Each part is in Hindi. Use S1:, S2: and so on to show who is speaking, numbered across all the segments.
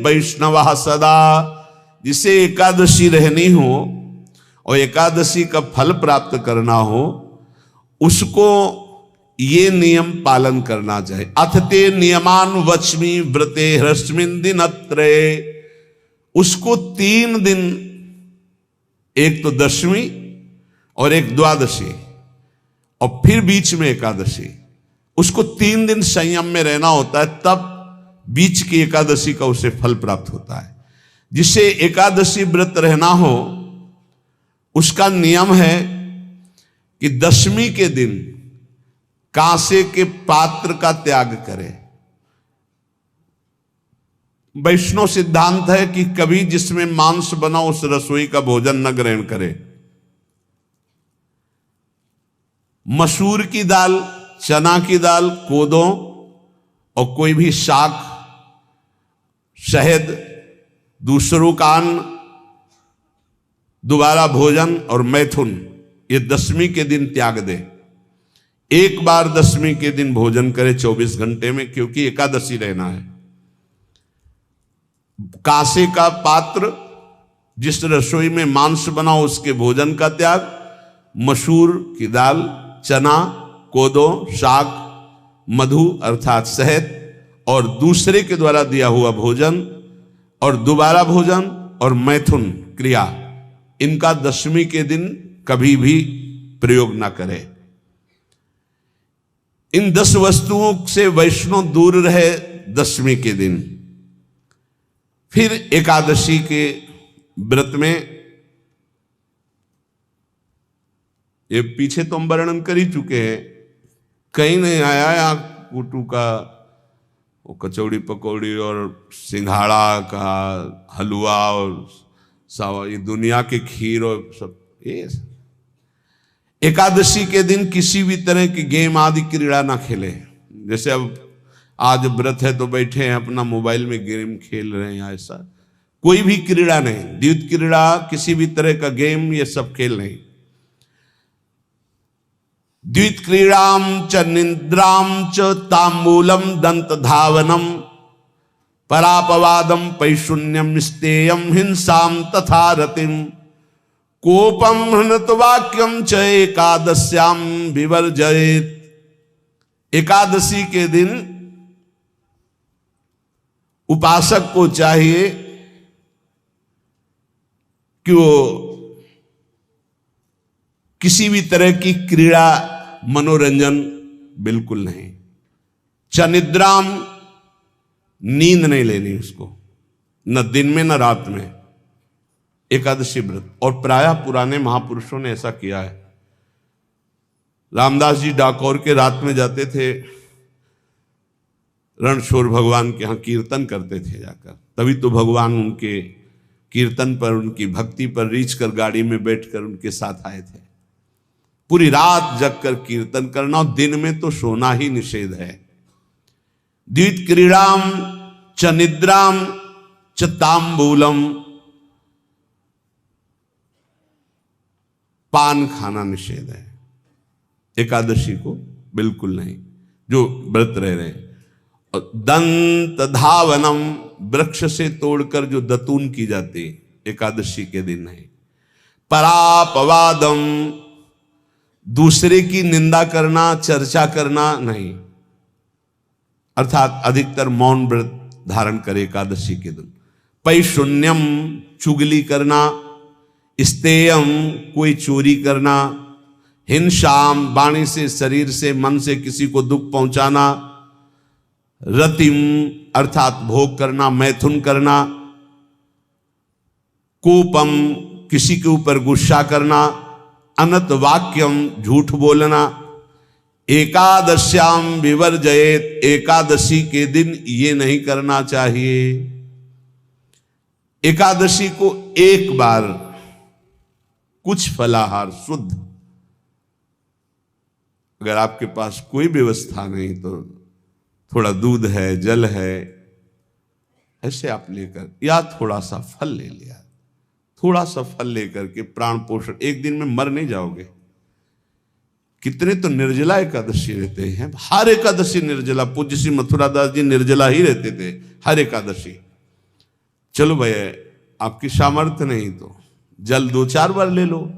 S1: वैष्णव सदा। जिसे एकादशी रहनी हो और एकादशी का फल प्राप्त करना हो, उसको ये नियम पालन करना चाहिए। अथ ते नियमान वच्मि व्रते ह्रस्मिन् दिनत्रये। उसको 3 दिन, एक तो दशमी और एक द्वादशी और फिर बीच में एकादशी, उसको 3 दिन संयम में रहना होता है, तब बीच की एकादशी का उसे फल प्राप्त होता है। जिसे एकादशी व्रत रहना हो उसका नियम है कि दशमी के दिन कांसे के पात्र का त्याग करे। वैष्णव सिद्धांत है कि कभी जिसमें मांस बना उस रसोई का भोजन न ग्रहण करे। मसूर की दाल, चना की दाल, कोदों और कोई भी शाक, शहद, दूसरों का अन्न, दोबारा भोजन और मैथुन, ये दशमी के दिन त्याग दे। एक बार दशमी के दिन भोजन करे 24 घंटे में, क्योंकि एकादशी रहना है। कांसे का पात्र, जिस रसोई में मांस बना उसके भोजन का त्याग, मसूर की दाल, चना, कोदो, शाक, मधु अर्थात शहद और दूसरे के द्वारा दिया हुआ भोजन और दोबारा भोजन और मैथुन क्रिया, इनका दशमी के दिन कभी भी प्रयोग ना करें। इन 10 वस्तुओं से वैष्णव दूर रहे दशमी के दिन। फिर एकादशी के व्रत में, ये पीछे तो हम वर्णन कर ही चुके हैं, कहीं नहीं आया या कुटू का वो कचौड़ी पकौड़ी और सिंघाड़ा का हलवा और सावा, ये दुनिया के खीर और सब। ये एकादशी के दिन किसी भी तरह की गेम आदि क्रीड़ा ना खेले। जैसे अब आज व्रत है तो बैठे हैं अपना मोबाइल में गेम खेल रहे हैं, ऐसा कोई भी क्रीड़ा नहीं, द्वैत क्रीड़ा, किसी भी तरह का गेम, ये सब खेल नहीं। द्वैत क्रीड़ाम च निद्राम च तांबूलम दंत धावनम परापवादम पैशून्यम स्तेयम हिंसाम तथा रतिम कोपम हनत वाक्यम च एकादश्याम विवर्जयेत। एकादशी के दिन उपासक को चाहिए कि वो किसी भी तरह की क्रीड़ा, मनोरंजन बिल्कुल नहीं। चनिद्राम, नींद नहीं लेनी उसको, न दिन में न रात में, एकादशी व्रत। और प्रायः पुराने महापुरुषों ने ऐसा किया है। रामदास जी डाकोर के रात में जाते थे, रणछोड़ भगवान के यहाँ कीर्तन करते थे जाकर, तभी तो भगवान उनके कीर्तन पर, उनकी भक्ति पर रीछ कर गाड़ी में बैठकर उनके साथ आए थे। पूरी रात जगकर कीर्तन करना, और दिन में तो सोना ही निषेध है। द्वैत क्रीड़ाम च निद्राम च तांबूलम, पान खाना निषेध है एकादशी को, बिल्कुल नहीं, जो व्रत रह रहे हैं। और दंत धावनम, वृक्ष से तोड़कर जो दतून की जाती एकादशी के दिन नहीं। परापवादम, दूसरे की निंदा करना, चर्चा करना नहीं, अर्थात अधिकतर मौन व्रत धारण करे एकादशी के दिन। पैशून्यम, चुगली करना। स्तेयम, कोई चोरी करना। हिंसाम, वाणी से, शरीर से, मन से किसी को दुख पहुंचाना। रतिम, अर्थात भोग करना, मैथुन करना। कोपम, किसी के ऊपर गुस्सा करना। अनत वाक्यम, झूठ बोलना। एकादश्याम विवर्जयेत, एकादशी के दिन ये नहीं करना चाहिए। एकादशी को एक बार कुछ फलाहार शुद्ध, अगर आपके पास कोई व्यवस्था नहीं तो थोड़ा दूध है, जल है, ऐसे आप लेकर, या थोड़ा सा फल ले लिया, थोड़ा सा फल लेकर के प्राण पोषण, एक दिन में मर नहीं जाओगे। कितने तो निर्जला एकादशी रहते हैं, हर एकादशी निर्जला। पूज्य श्री मथुरा दास जी निर्जला ही रहते थे हर एकादशी। चलो भैया आपकी सामर्थ्य नहीं तो जल 2-4 बार ले लो,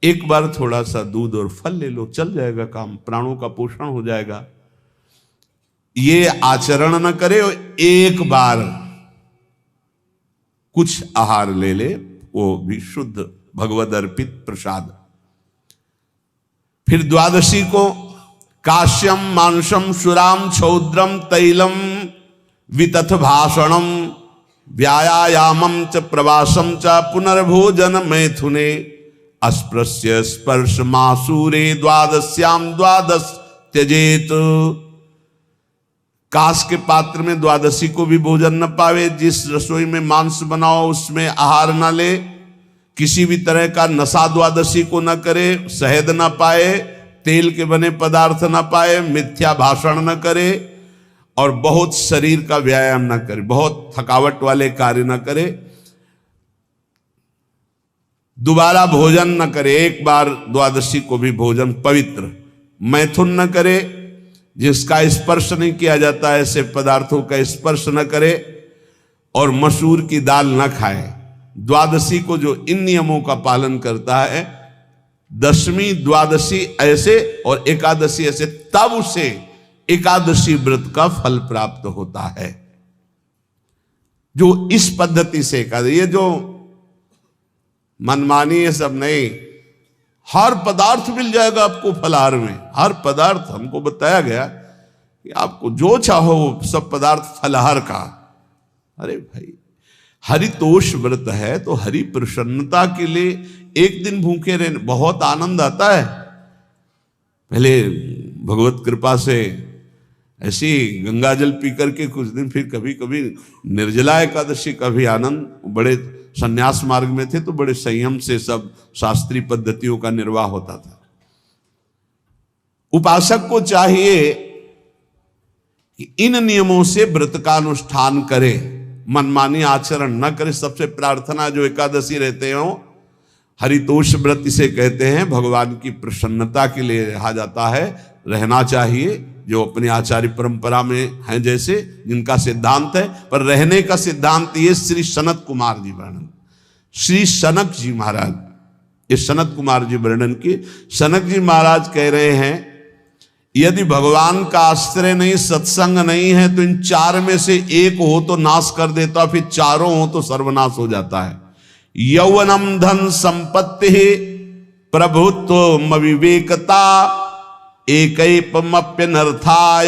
S1: एक बार थोड़ा सा दूध और फल ले लो, चल जाएगा काम, प्राणों का पोषण हो जाएगा। ये आचरण न करे और एक बार कुछ आहार ले ले, वो भी शुद्ध भगवद अर्पित प्रसाद। फिर द्वादशी को काश्यम मांसम सुराम छौद्रम तैलम वितथ भाषणम व्यायामम च प्रवासम च पुनर्भोजन मैथुने अस्पृश्य स्पर्श मासूरे द्वादश्याम द्वादश त्यजेत। कांस के पात्र में द्वादशी को भी भोजन न पावे, जिस रसोई में मांस बनाओ उसमें आहार न ले, किसी भी तरह का नशा द्वादशी को न करे, शहद न पाए, तेल के बने पदार्थ न पाए, मिथ्या भाषण न करे और बहुत शरीर का व्यायाम न करे, बहुत थकावट वाले कार्य न करे, दोबारा भोजन न करे, एक बार द्वादशी को भी भोजन पवित्र, मैथुन न करे, जिसका स्पर्श नहीं किया जाता ऐसे पदार्थों का स्पर्श न करे और मसूर की दाल न खाए। द्वादशी को जो इन नियमों का पालन करता है, दशमी द्वादशी ऐसे और एकादशी ऐसे, तब उसे एकादशी व्रत का फल प्राप्त होता है। जो इस पद्धति से एकादशी, ये जो मनमानी है सब नहीं, हर पदार्थ मिल जाएगा आपको फलाहार में, हर पदार्थ हमको बताया गया कि आपको जो चाहो वो सब पदार्थ फलाहार का। अरे भाई हरितोष व्रत है तो हरि प्रसन्नता के लिए एक दिन भूखे रहने बहुत आनंद आता है। पहले भगवत कृपा से ऐसी गंगा जल पी करके कुछ दिन, फिर कभी कभी निर्जला एकादशी का भी आनंद। बड़े संन्यास मार्ग में थे तो बड़े संयम से सब शास्त्रीय पद्धतियों का निर्वाह होता था। उपासक को चाहिए कि इन नियमों से व्रत का अनुष्ठान करे, मनमानी आचरण न करे। सबसे प्रार्थना जो एकादशी रहते हो, हरितोष व्रत इसे कहते हैं, भगवान की प्रसन्नता के लिए रहा जाता है, रहना चाहिए। जो अपनी आचार्य परंपरा में हैं जैसे, जिनका सिद्धांत है, पर रहने का सिद्धांत ये श्री सनत कुमार जी वर्णन, श्री सनक जी महाराज, ये सनत कुमार जी वर्णन की। सनक जी महाराज कह रहे हैं, यदि भगवान का आश्रय नहीं, सत्संग नहीं है, तो इन चार में से एक हो तो नाश कर देता, फिर चारों हो तो सर्वनाश हो जाता है। यौवनम धन संपत्ति प्रभुत्व विवेकता एकैपमप्यनर्थाय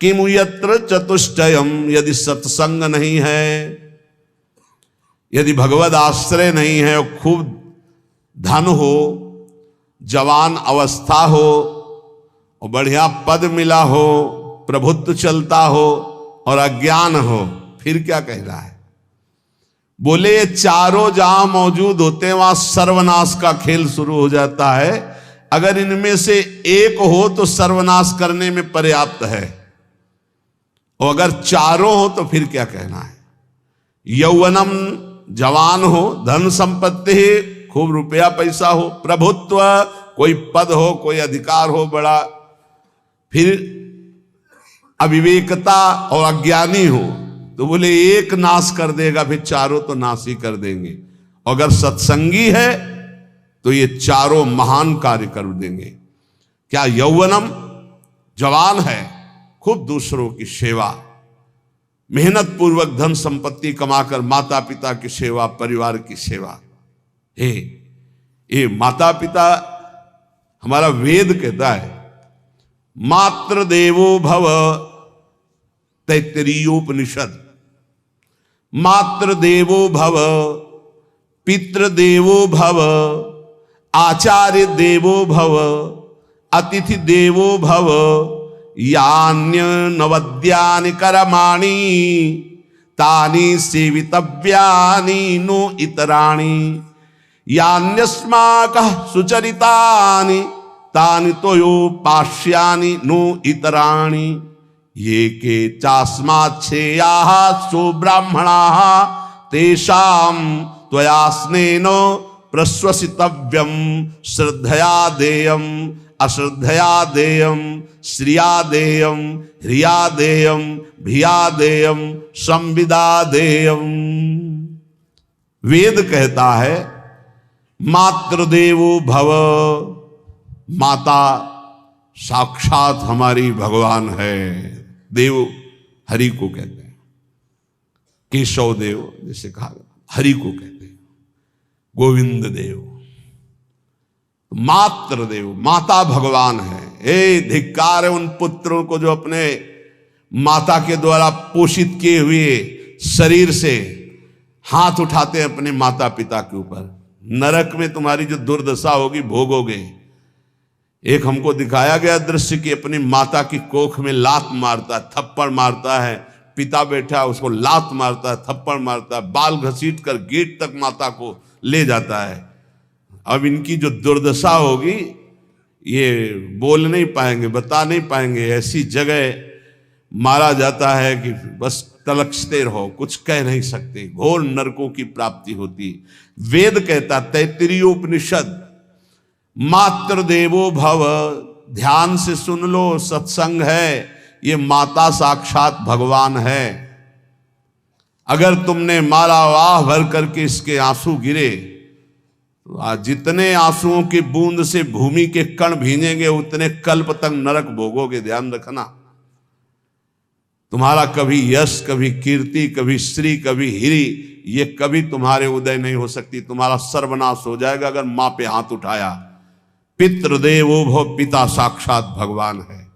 S1: किमु यत्र चतुष्टयम। यदि सत्संग नहीं है, यदि भगवद आश्रय नहीं है, और खूब धन हो, जवान अवस्था हो और बढ़िया पद मिला हो, प्रभुत्व चलता हो और अज्ञान हो, फिर क्या कह रहा है? बोले चारों जहां मौजूद होते हैं वहां सर्वनाश का खेल शुरू हो जाता है। अगर इनमें से एक हो तो सर्वनाश करने में पर्याप्त है, और अगर चारों हो तो फिर क्या कहना है? यौवनम जवान हो, धन संपत्ति खूब रुपया पैसा हो, प्रभुत्व कोई पद हो, कोई अधिकार हो बड़ा, फिर अविवेकता और अज्ञानी हो, तो बोले एक नाश कर देगा, फिर चारों तो नाश ही कर देंगे। अगर सत्संगी है तो ये चारों महान कार्य कर देंगे। क्या यौवनम जवान है, खूब दूसरों की सेवा, मेहनत पूर्वक धन संपत्ति कमाकर माता पिता की सेवा, परिवार की सेवा। ये माता पिता, हमारा वेद कहता है मातृ देवो भव, तैत्तरीयोपनिषद, मातृ देवो भव, पितृ देवो भव, आचार्य देवो भव, अतिथि देवो भव, यान्य नवद्यानि कर्माणि तानि सेवितव्यानि नो इतराणि, यान्यस्माकः सुचरितानि तानि तोयोपास्यानि नो इतराणि, ये के चास्माच्छेयाः सो ब्राह्मणाः तेषां त्वया स्नेनो प्रश्वसितव्यम श्रद्धया देयम अश्रद्धया देयम, श्रिया देयम, ह्रिया देयम, भिया देयम, संविदा देयम। वेद कहता है मातृदेवो भव, माता साक्षात हमारी भगवान है। देव हरि को कहते हैं, केशव देव जैसे कहा हरि को कहते हैं, गोविंद देव, मातृ देव, माता भगवान है। हे धिक्कार है उन पुत्रों को जो अपने माता के द्वारा पोषित किए हुए शरीर से हाथ उठाते हैं अपने माता पिता के ऊपर। नरक में तुम्हारी जो दुर्दशा होगी भोगोगे। एक हमको दिखाया गया दृश्य कि अपनी माता की कोख में लात मारता है, थप्पड़ मारता है, पिता बैठा उसको लात मारता है, थप्पड़ मारता है, बाल घसीट कर गेट तक माता को ले जाता है। अब इनकी जो दुर्दशा होगी ये बोल नहीं पाएंगे, बता नहीं पाएंगे। ऐसी जगह मारा जाता है कि बस तलकते रहो, कुछ कह नहीं सकते। घोर नरकों की प्राप्ति होती। वेद कहता, तैत्तिरीयोपनिषद, मातृदेवो भव। ध्यान से सुन लो, सत्संग है, ये माता साक्षात भगवान है। अगर तुमने मारा, वाह भर करके इसके आंसू गिरे, तो जितने आंसुओं की बूंद से भूमि के कण भींजेंगे उतने कल्प तक नरक भोगोगे। ध्यान रखना, तुम्हारा कभी यश, कभी कीर्ति, कभी श्री, कभी हिरी, ये कभी तुम्हारे उदय नहीं हो सकती। तुम्हारा सर्वनाश हो जाएगा अगर मां पे हाथ उठाया। पितृदेवो भव, पिता साक्षात भगवान है।